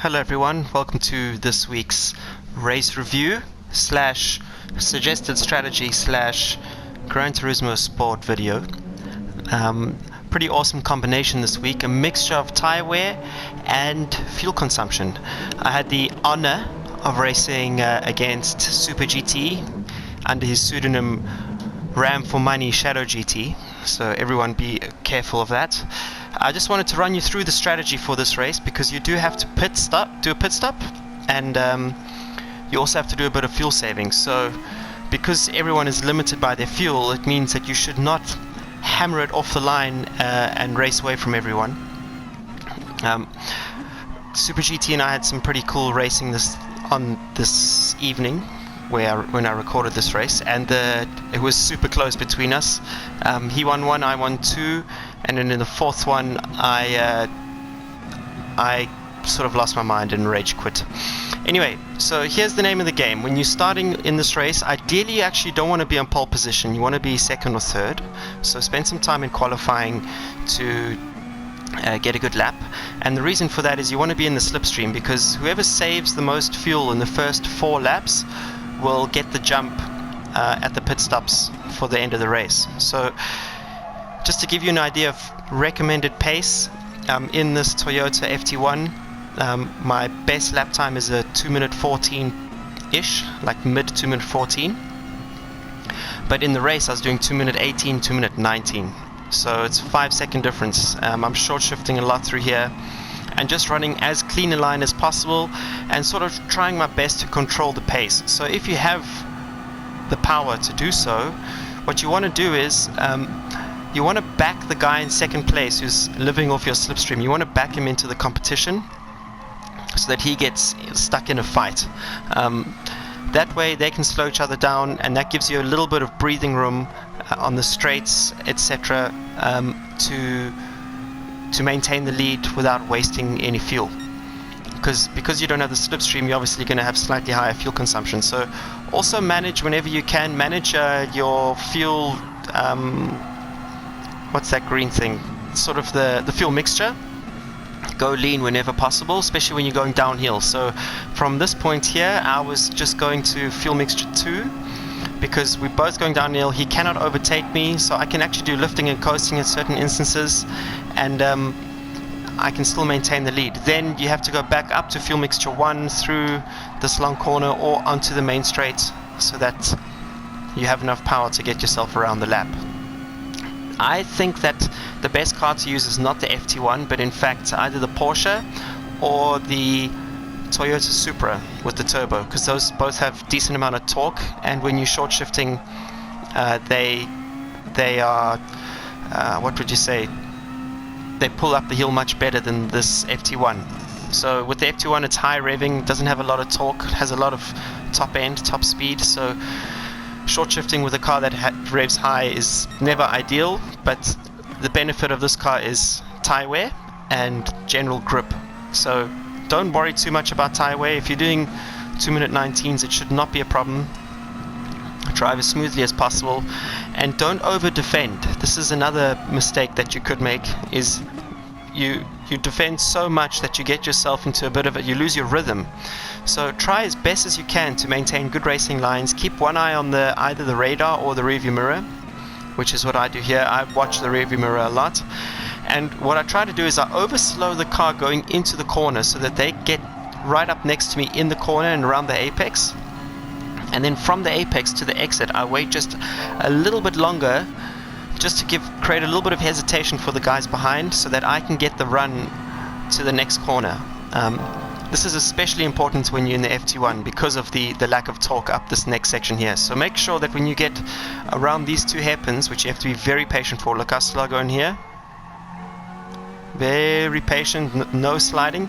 Hello everyone, welcome to this week's race review slash suggested strategy slash Gran Turismo Sport video. Pretty awesome combination this week, a mixture of tire wear and fuel consumption. I had the honor of racing against Super GT under his pseudonym Ram for Money Shadow GT, so everyone be careful of that. I just wanted to run you through the strategy for this race because you do have to do a pit stop, and you also have to do a bit of fuel saving. So because everyone is limited by their fuel, it means that you should not hammer it off the line and race away from everyone. Super GT and I had some pretty cool racing this evening when I recorded this race, and it was super close between us. He won one, I won two, and then in the fourth one I sort of lost my mind and rage quit. Anyway, so here's the name of the game. When you're starting in this race, ideally you actually don't want to be on pole position, you want to be second or third, so spend some time in qualifying to get a good lap. And the reason for that is you want to be in the slipstream, because whoever saves the most fuel in the first 4 laps will get the jump at the pit stops for the end of the race. So just to give you an idea of recommended pace, in this Toyota FT1, my best lap time is a 2-minute 14-ish, like mid 2-minute 14. But in the race I was doing 2-minute 18, 2-minute 19. So it's a 5-second difference. I'm short shifting a lot through here and just running as clean a line as possible and sort of trying my best to control the pace. So if you have the power to do so, what you want to do is you want to back the guy in second place who's living off your slipstream. You want to back him into the competition so that he gets stuck in a fight. That way they can slow each other down, and that gives you a little bit of breathing room on the straights, etc., to maintain the lead without wasting any fuel. Because you don't have the slipstream, you're obviously going to have slightly higher fuel consumption. So also manage, whenever you can, manage your fuel, what's that green thing? Sort of the fuel mixture. Go lean whenever possible, especially when you're going downhill. So from this point here, I was just going to fuel mixture 2, because we're both going downhill. He cannot overtake me, so I can actually do lifting and coasting in certain instances, and I can still maintain the lead. Then you have to go back up to fuel mixture 1 through this long corner or onto the main straight, so that you have enough power to get yourself around the lap. I think that the best car to use is not the FT1, but in fact either the Porsche or the Toyota Supra with the turbo, because those both have decent amount of torque, and when you're short shifting, they are what would you say? They pull up the hill much better than this FT1. So with the FT1, it's high revving, doesn't have a lot of torque, has a lot of top speed. So short shifting with a car that revs high is never ideal, but the benefit of this car is tire wear and general grip. So don't worry too much about tire wear. If you're doing 2-minute 19s, it should not be a problem. Drive as smoothly as possible, and don't over defend. This is another mistake that you could make, is you defend so much that you get yourself into a bit of you lose your rhythm. So try as best as you can to maintain good racing lines. Keep one eye on either the radar or the rearview mirror, which is what I do here. I watch the rearview mirror a lot, and what I try to do is I overslow the car going into the corner so that they get right up next to me in the corner and around the apex. And then from the apex to the exit, I wait just a little bit longer, just to create a little bit of hesitation for the guys behind, so that I can get the run to the next corner. This is especially important when you're in the FT1 because of the lack of torque up this next section here. So make sure that when you get around these 2 hairpins, which you have to be very patient for, look how slow I go in here. Very patient, no sliding.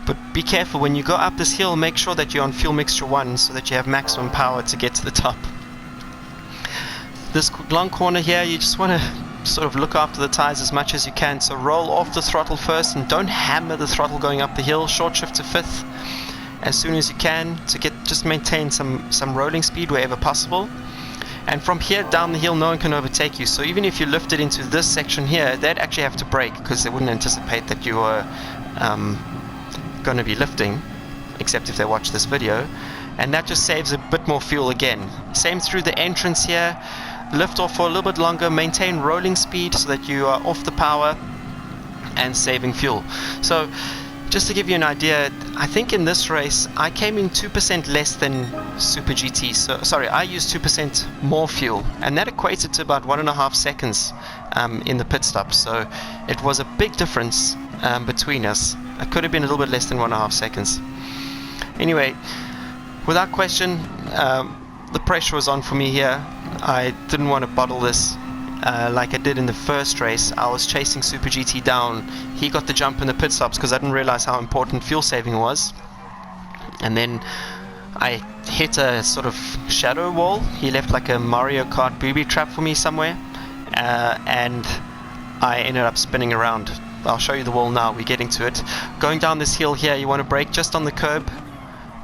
But be careful when you go up this hill, make sure that you're on fuel mixture 1 so that you have maximum power to get to the top. This long corner here, you just want to sort of look after the tires as much as you can. So roll off the throttle first and don't hammer the throttle going up the hill. Short shift to 5th as soon as you can to just maintain some rolling speed wherever possible. And from here down the hill, no one can overtake you. So even if you lifted into this section here, they'd actually have to brake because they wouldn't anticipate that you were going to be lifting, except if they watch this video, and that just saves a bit more fuel again. Same through the entrance here. Lift off for a little bit longer, maintain rolling speed so that you are off the power and saving fuel. So just to give you an idea, I think in this race I came in 2% less than Super GT. So sorry, I used 2% more fuel, and that equated to about 1.5 seconds in the pit stop. So it was a big difference between us. It could have been a little bit less than 1.5 seconds. Anyway, without question, the pressure was on for me here. I didn't want to bottle this like I did in the first race. I was chasing Super GT down. He got the jump in the pit stops because I didn't realize how important fuel saving was. And then I hit a sort of shadow wall. He left like a Mario Kart booby trap for me somewhere. And I ended up spinning around. I'll show you the wall now. We're getting to it. Going down this hill here, you want to brake just on the curb.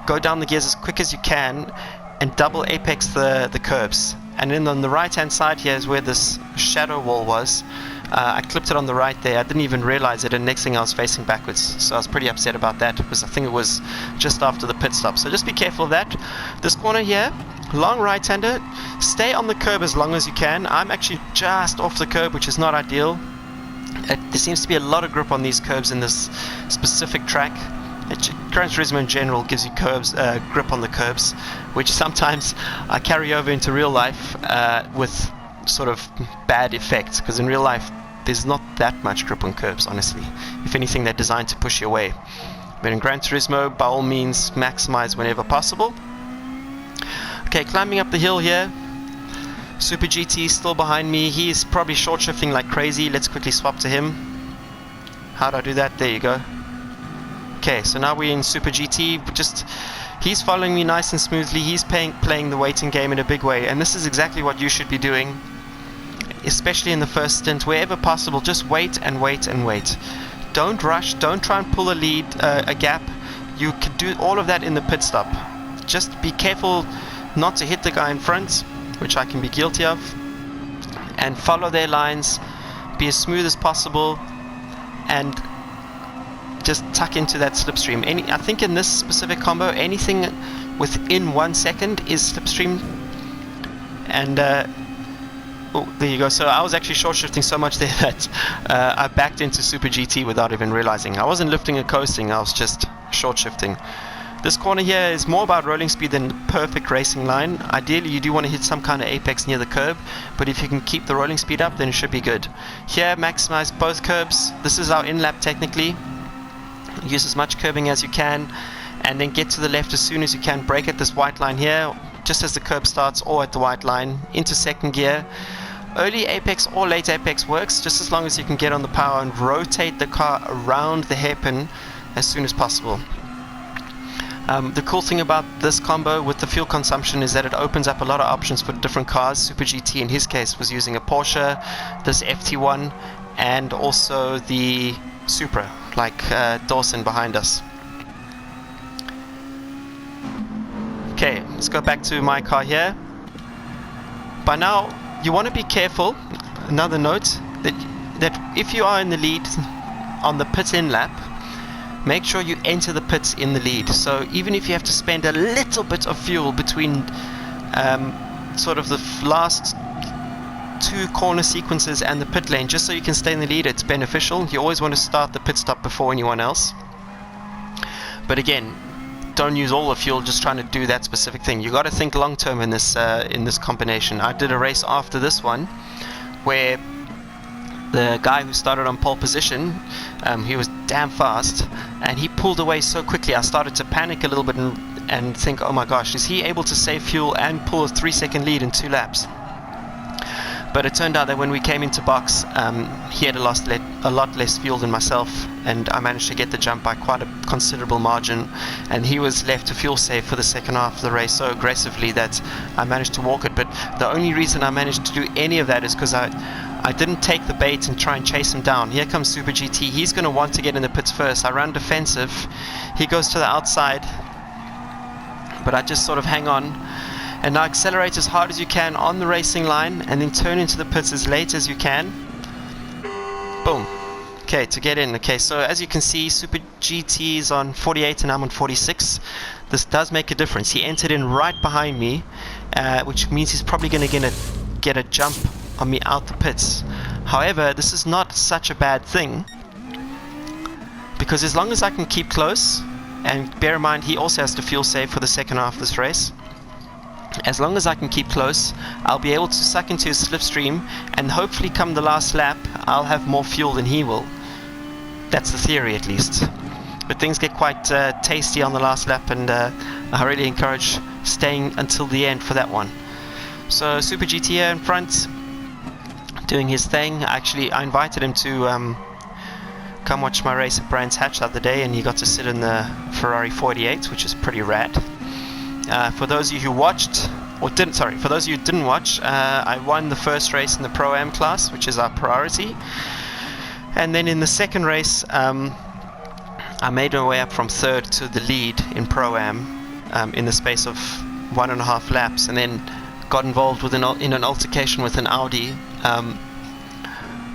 Go down the gears as quick as you can and double apex the curbs. And then on the right hand side here is where this shadow wall was. I clipped it on the right there. I didn't even realize it, and next thing I was facing backwards. So I was pretty upset about that, because I think it was just after the pit stop. So just be careful of that. This corner here, long right-hander. Stay on the curb as long as you can. I'm actually just off the curb, which is not ideal. There seems to be a lot of grip on these curbs in this specific track. Gran Turismo in general gives you grip on the curbs, which sometimes I carry over into real life with sort of bad effects, because in real life there's not that much grip on curbs, honestly. If anything, they're designed to push you away. But in Gran Turismo, by all means, maximize whenever possible. Okay, climbing up the hill here. Super GT still behind me. He's probably short shifting like crazy. Let's quickly swap to him. How do I do that? There you go. Okay, so now we're in Super GT. He's following me nice and smoothly. He's playing the waiting game in a big way, and this is exactly what you should be doing, especially in the first stint. Wherever possible, just wait and wait and wait. Don't rush. Don't try and pull a gap. You can do all of that in the pit stop. Just be careful not to hit the guy in front, which I can be guilty of, and follow their lines. Be as smooth as possible, and just tuck into that slipstream. I think in this specific combo, anything within 1 second is slipstream. And oh, there you go. So I was actually short shifting so much there that I backed into Super GT without even realizing. I wasn't lifting and coasting, I was just short shifting. This corner here is more about rolling speed than the perfect racing line. Ideally you do want to hit some kind of apex near the curb, but if you can keep the rolling speed up, then it should be good. Here, maximize both curbs. This is our in-lap technically. Use as much curbing as you can, and then get to the left as soon as you can. Brake at this white line here, just as the curb starts, or at the white line, into second gear. Early apex or late apex works, just as long as you can get on the power and rotate the car around the hairpin as soon as possible. The cool thing about this combo with the fuel consumption is that it opens up a lot of options for different cars. Super GT in his case was using a Porsche, this FT1, and also the Supra, like Dawson behind us. Okay, let's go back to my car here. By now, you want to be careful. Another note, that if you are in the lead on the pit-in lap, make sure you enter the pits in the lead. So even if you have to spend a little bit of fuel between sort of the last two corner sequences and the pit lane, just so you can stay in the lead, it's beneficial. You always want to start the pit stop before anyone else. But again, don't use all the fuel just trying to do that specific thing. You got to think long term in this combination. I did a race after this one where the guy who started on pole position, he was damn fast, and he pulled away so quickly. I started to panic a little bit and think, oh my gosh, is he able to save fuel and pull a 3-second lead in 2 laps? But it turned out that when we came into box, he had a lot less fuel than myself, and I managed to get the jump by quite a considerable margin, and he was left to fuel save for the second half of the race so aggressively that I managed to walk it. But the only reason I managed to do any of that is because I didn't take the bait and try and chase him down. Here comes Super GT. He's going to want to get in the pits first. I ran defensive. He goes to the outside, but I just sort of hang on. And now accelerate as hard as you can on the racing line, and then turn into the pits as late as you can. Boom. Okay, to get in. Okay, so as you can see, Super GT is on 48 and I'm on 46. This does make a difference. He entered in right behind me, which means he's probably going to get a jump on me out the pits. However, this is not such a bad thing, because as long as I can keep close, and bear in mind he also has to fuel save for the second half of this race, as long as I can keep close, I'll be able to suck into his slipstream, and hopefully come the last lap I'll have more fuel than he will. That's the theory, at least. But things get quite tasty on the last lap, and I really encourage staying until the end for that one. So Super GT here in front, doing his thing. Actually, I invited him to come watch my race at Brands Hatch the other day, and he got to sit in the Ferrari 48, which is pretty rad. For those of you who watched, or didn't, sorry, for those of you who didn't watch, I won the first race in the Pro-Am class, which is our priority. And then in the second race, I made my way up from third to the lead in Pro-Am in the space of 1.5 laps, and then got involved with in an altercation with an Audi.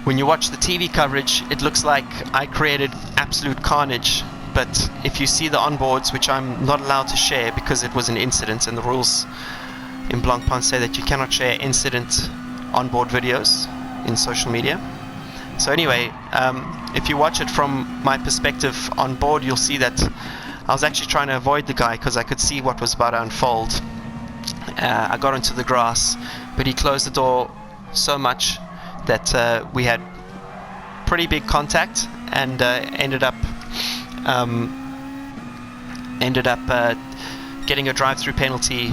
When you watch the TV coverage, it looks like I created absolute carnage. But if you see the onboards, which I'm not allowed to share because it was an incident, and the rules in Blancpain say that you cannot share incident onboard videos in social media. So anyway, if you watch it from my perspective on board, you'll see that I was actually trying to avoid the guy because I could see what was about to unfold. I got into the grass, but he closed the door so much that we had pretty big contact, and ended up getting a drive-through penalty,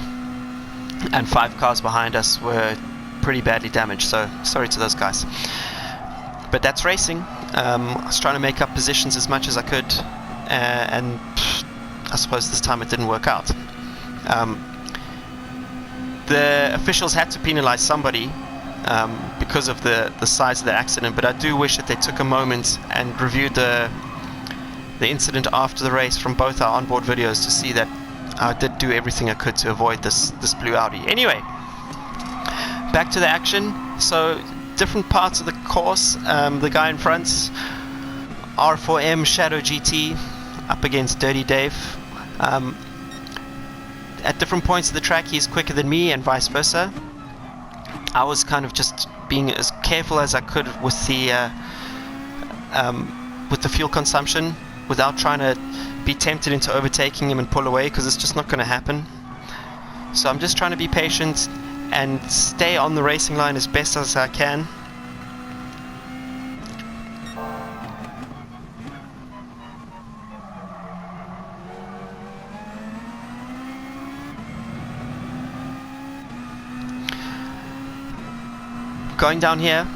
and 5 cars behind us were pretty badly damaged, so sorry to those guys. But that's racing. I was trying to make up positions as much as I could, and I suppose this time it didn't work out. The officials had to penalize somebody because of the size of the accident, but I do wish that they took a moment and reviewed the incident after the race from both our onboard videos to see that I did do everything I could to avoid this blue Audi. Anyway, back to the action. So different parts of the course. The guy in front, R4M Shadow GT, up against Dirty Dave. At different points of the track he's quicker than me, and vice versa. I was kind of just being as careful as I could with the fuel consumption, without trying to be tempted into overtaking him and pull away, because it's just not going to happen. So I'm just trying to be patient and stay on the racing line as best as I can. Going down here,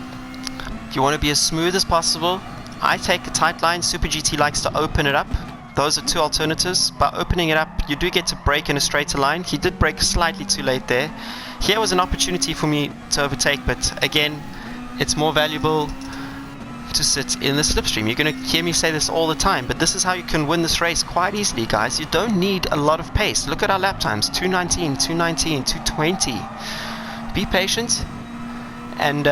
you want to be as smooth as possible. I take a tight line. Super GT likes to open it up. Those are two alternatives. By opening it up, you do get to brake in a straighter line. He did brake slightly too late there. Here was an opportunity for me to overtake, but again, it's more valuable to sit in the slipstream. You're going to hear me say this all the time, but this is how you can win this race quite easily, guys. You don't need a lot of pace. Look at our lap times: 2:19, 2:19, 2:20. Be patient and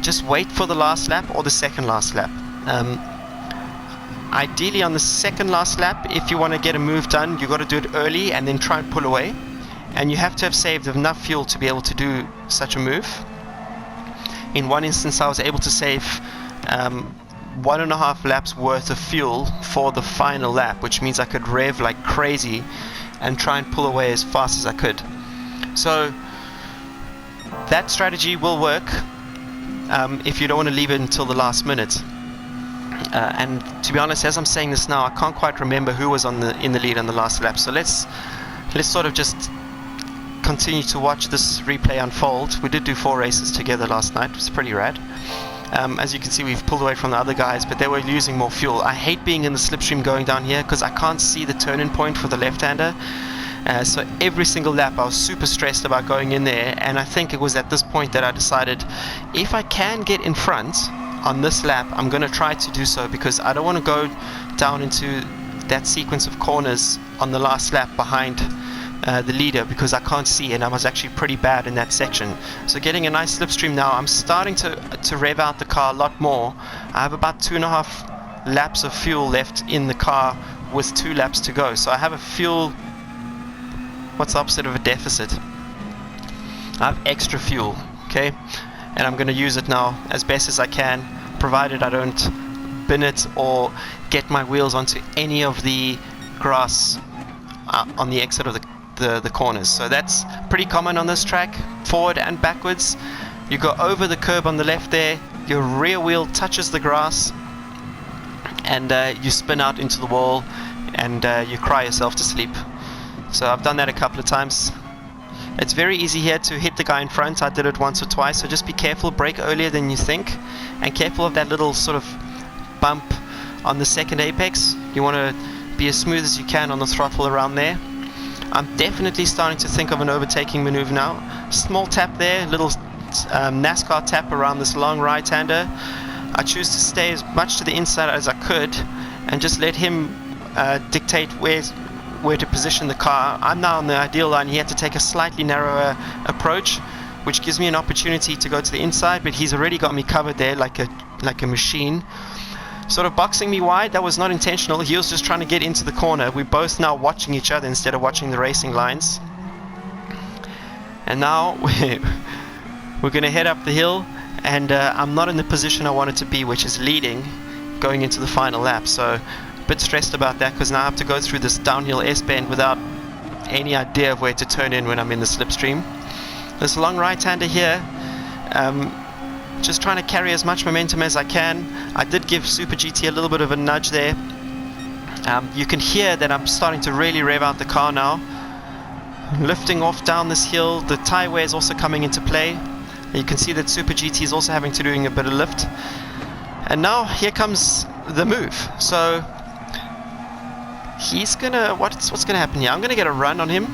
just wait for the last lap or the second last lap. Ideally on the second last lap, if you want to get a move done, you got to do it early and then try and pull away, and you have to have saved enough fuel to be able to do such a move. In one instance I was able to save 1.5 laps worth of fuel for the final lap, which means I could rev like crazy and try and pull away as fast as I could. So that strategy will work if you don't want to leave it until the last minute. And to be honest, as I'm saying this now, I can't quite remember who was in the lead on the last lap. So let's sort of just continue to watch this replay unfold. We did do 4 races together last night. It was pretty rad. As you can see, we've pulled away from the other guys, but they were using more fuel. I hate being in the slipstream going down here because I can't see the turn-in point for the left-hander. So every single lap I was super stressed about going in there, and I think it was at this point that I decided if I can get in front on this lap, I'm going to try to do so, because I don't want to go down into that sequence of corners on the last lap behind the leader, because I can't see, and I was actually pretty bad in that section. So getting a nice slipstream now. I'm starting to rev out the car a lot more. I have about 2.5 laps of fuel left in the car with 2 laps to go. So I have a fuel, what's the opposite of a deficit? I have extra fuel, okay? And I'm going to use it now as best as I can, provided I don't bin it or get my wheels onto any of the grass on the exit of the corners. So that's pretty common on this track, forward and backwards. You go over the curb on the left there, your rear wheel touches the grass, and you spin out into the wall, and you cry yourself to sleep. So I've done that a couple of times. It's very easy here to hit the guy in front. I did it once or twice, so just be careful, brake earlier than you think, and careful of that little sort of bump on the second apex. You want to be as smooth as you can on the throttle around there. I'm definitely starting to think of an overtaking maneuver now. Small tap there, little NASCAR tap around this long right-hander. I choose to stay as much to the inside as I could and just let him dictate where to position the car. I'm now on the ideal line. He had to take a slightly narrower approach, which gives me an opportunity to go to the inside, but he's already got me covered there like a machine. Sort of boxing me wide. That was not intentional. He was just trying to get into the corner. We're both now watching each other instead of watching the racing lines. And now we're going to head up the hill, and I'm not in the position I wanted to be, which is leading going into the final lap. So a bit stressed about that, because now I have to go through this downhill S-bend without any idea of where to turn in when I'm in the slipstream. This long right-hander here, just trying to carry as much momentum as I can. I did give Super GT a little bit of a nudge there. You can hear that I'm starting to really rev out the car now. Lifting off down this hill, the tyre wear is also coming into play. You can see that Super GT is also having to doing a bit of lift. And now here comes the move. So he's gonna, what's gonna happen here? I'm gonna get a run on him,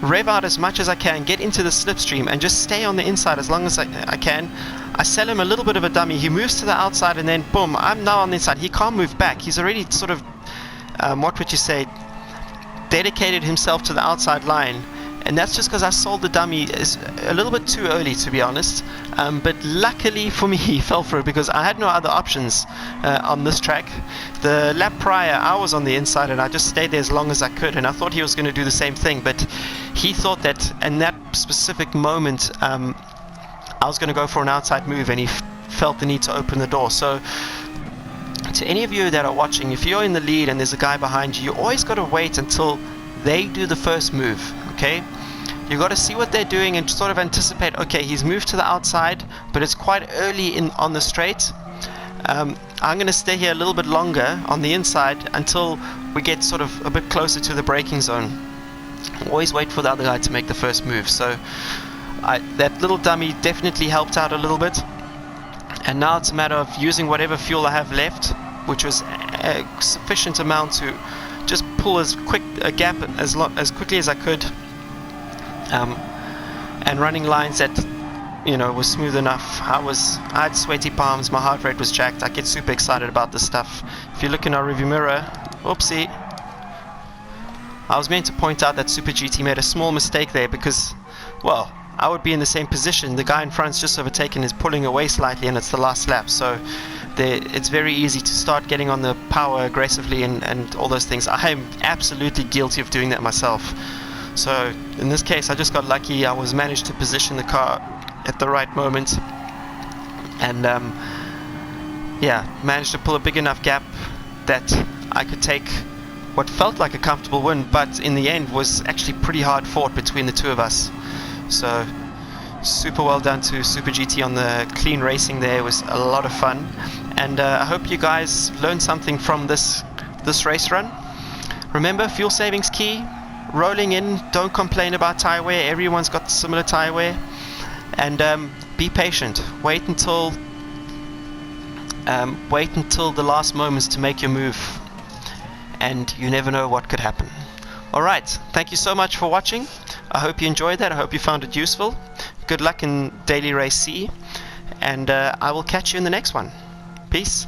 rev out as much as I can, get into the slipstream, and just stay on the inside as long as I can. I sell him a little bit of a dummy. He moves to the outside, and then boom, I'm now on the inside. He can't move back. He's already sort of, what would you say, dedicated himself to the outside line. And that's just because I sold the dummy a little bit too early, to be honest. But luckily for me, he fell for it, because I had no other options on this track. The lap prior, I was on the inside, and I just stayed there as long as I could. And I thought he was going to do the same thing, but he thought that in that specific moment, I was going to go for an outside move, and he felt the need to open the door. So to any of you that are watching, if you're in the lead and there's a guy behind you, you always got to wait until they do the first move, okay? You got to see what they're doing and sort of anticipate, okay, he's moved to the outside, but it's quite early on the straight. I'm going to stay here a little bit longer on the inside until we get sort of a bit closer to the braking zone. Always wait for the other guy to make the first move. So that little dummy definitely helped out a little bit. And now it's a matter of using whatever fuel I have left, which was a sufficient amount to just pull as quick a gap as quickly as I could. And running lines that, you know, was smooth enough. I had sweaty palms, my heart rate was jacked. I get super excited about this stuff. If you look in our rearview mirror, oopsie, I was meant to point out that Super GT made a small mistake there, because, well, I would be in the same position. The guy in front's just overtaken, is pulling away slightly, and it's the last lap. So it's very easy to start getting on the power aggressively and all those things. I am absolutely guilty of doing that myself. So in this case, I just got lucky. I was managed to position the car at the right moment, and yeah, managed to pull a big enough gap that I could take what felt like a comfortable win, but in the end was actually pretty hard fought between the two of us. So super well done to Super GT on the clean racing there. It was a lot of fun, and I hope you guys learned something from this race run. Remember, fuel savings key. Rolling in, don't complain about tyre wear. Everyone's got similar tyre wear, and be patient. Wait until the last moments to make your move, and you never know what could happen. Alright, thank you so much for watching. I hope you enjoyed that. I hope you found it useful. Good luck in Daily Race C, and I will catch you in the next one. Peace.